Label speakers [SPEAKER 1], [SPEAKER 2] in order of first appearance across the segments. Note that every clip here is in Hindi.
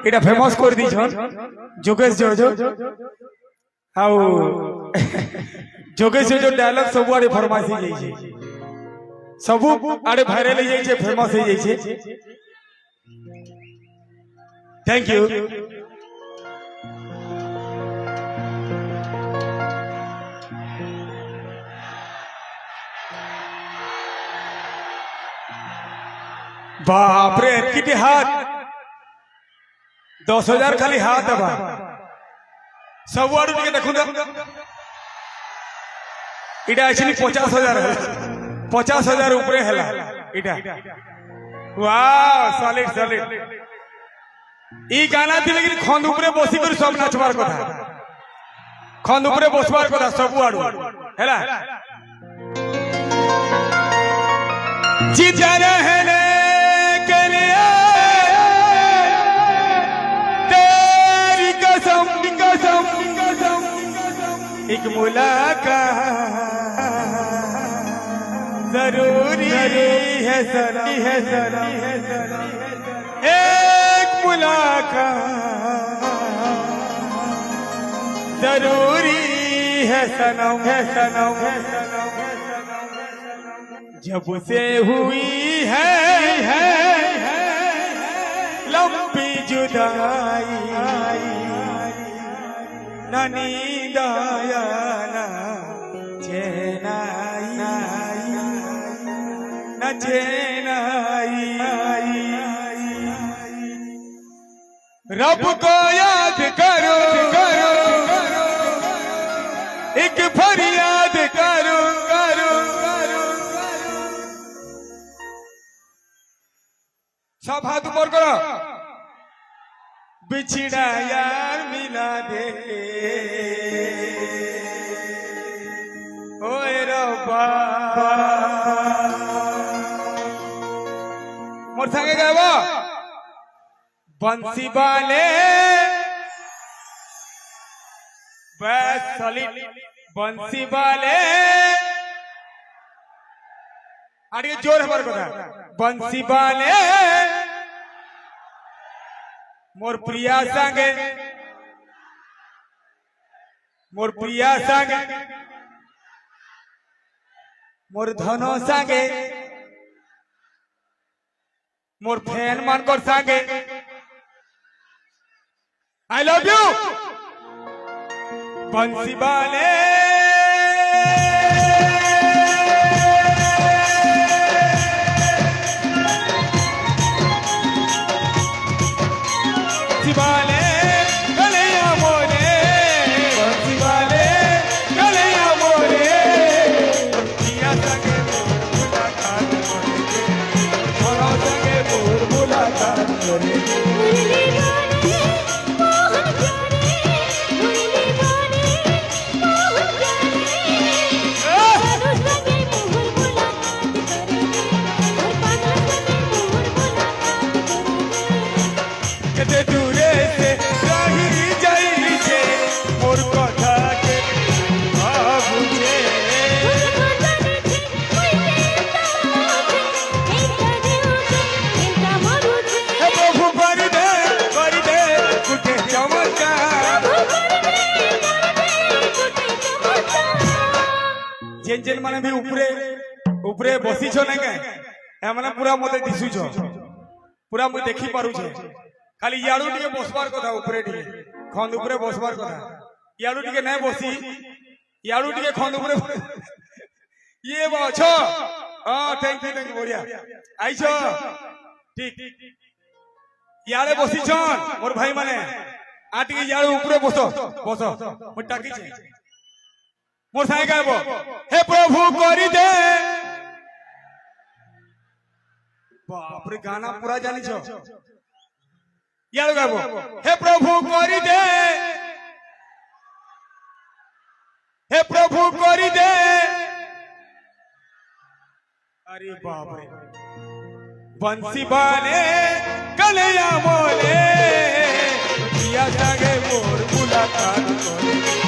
[SPEAKER 1] এটা ফেমাস করে দিছন যোগেশ জোজো আউ যোগেশ জোজো ডায়লগ সবু আড়ে ফরমাইশ হয়ে যাইছে সবু আড়ে ভাইরাল হয়ে যাইছে ফেমাস হয়ে যাইছে থ্যাংক ইউ बाप रे किती हात 10,000 खाली हात बा सब आडू टिके देखु इटा एक्चुअली 50,000 ऊपर हैला इटा वाह सॉलिड सॉलिड ई गाना थी लेकिन खंड ऊपर बसी कर सब नाचबार कथा खंड ऊपर बसबार कथा सब आडू हैला जीता रहने एक मुलाकात जरूरी है सनम एक मुलाकात जरूरी है सनम जब से हुई है लंबी जुदाई न नींद आया न चैन आई रब को याद करो एक फरियाद करो सब हाथ ऊपर करो बिछड़ा यार मिला दे ओए रब्बा मोर संगे गाबो बंसी वाले बस सॉलिड बंसी वाले आगे जोर हमार कथा बंसी वाले मोर प्रिया संगे मोर धनो संगे मोर फैन मानकर संगे आई लव यू बंसी वाले जेन माने भी ऊपरे बसी छो ने के ए माने पूरा मते दिसु छो पूरा मु देखि पारु छे खाली याडू टिके बसबार कथा ऊपरे टिके खंड ऊपरे बसबार कथा याडू टिके नै बसी याडू टिके खंड ऊपरे ये बाछो हां थैंक यू बढ़िया आइछो ठीक यारे बसी छन मोर भाई माने आ टिके याडू ऊपरे बसो मु टाकी छे मोर साई गाबो हे प्रभु करी दे बाप रे गाना पूरा जानी छो यार गाबो हे प्रभु करी दे अरे बाप रे बंसी बाने कलया मोले पिया जागे मोर मुलाकात करे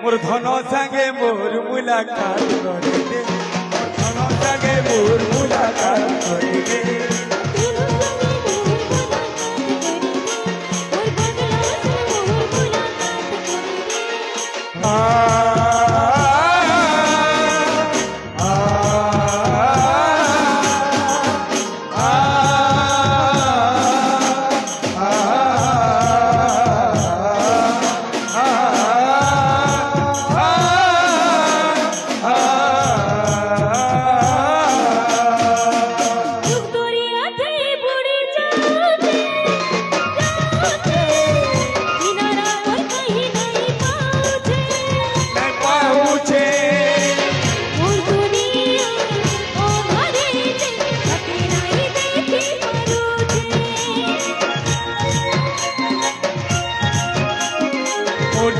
[SPEAKER 1] मोर धन संगे मोर मुलाकात करिबे मोर धन संगे मोर मुलाकात करिबे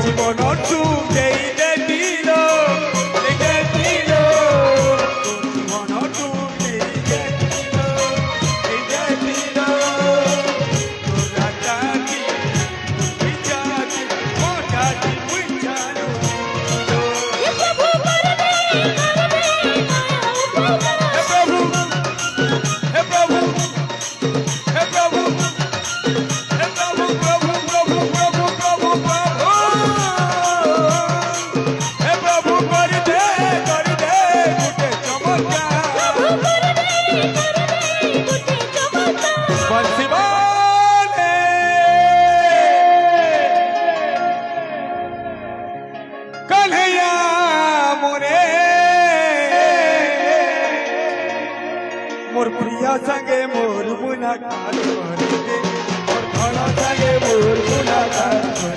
[SPEAKER 1] জীবন টুকেই দিল দিল জীবন টুকেই দিল দিল তোরা কাটি বিচারি মোটাটি বুঝালো হে প্রভু হে প্রভু হে প্রভু मोर प्रिया संगे मोर मुलाकात करिबे मोर धन संगे मोर मुलाकात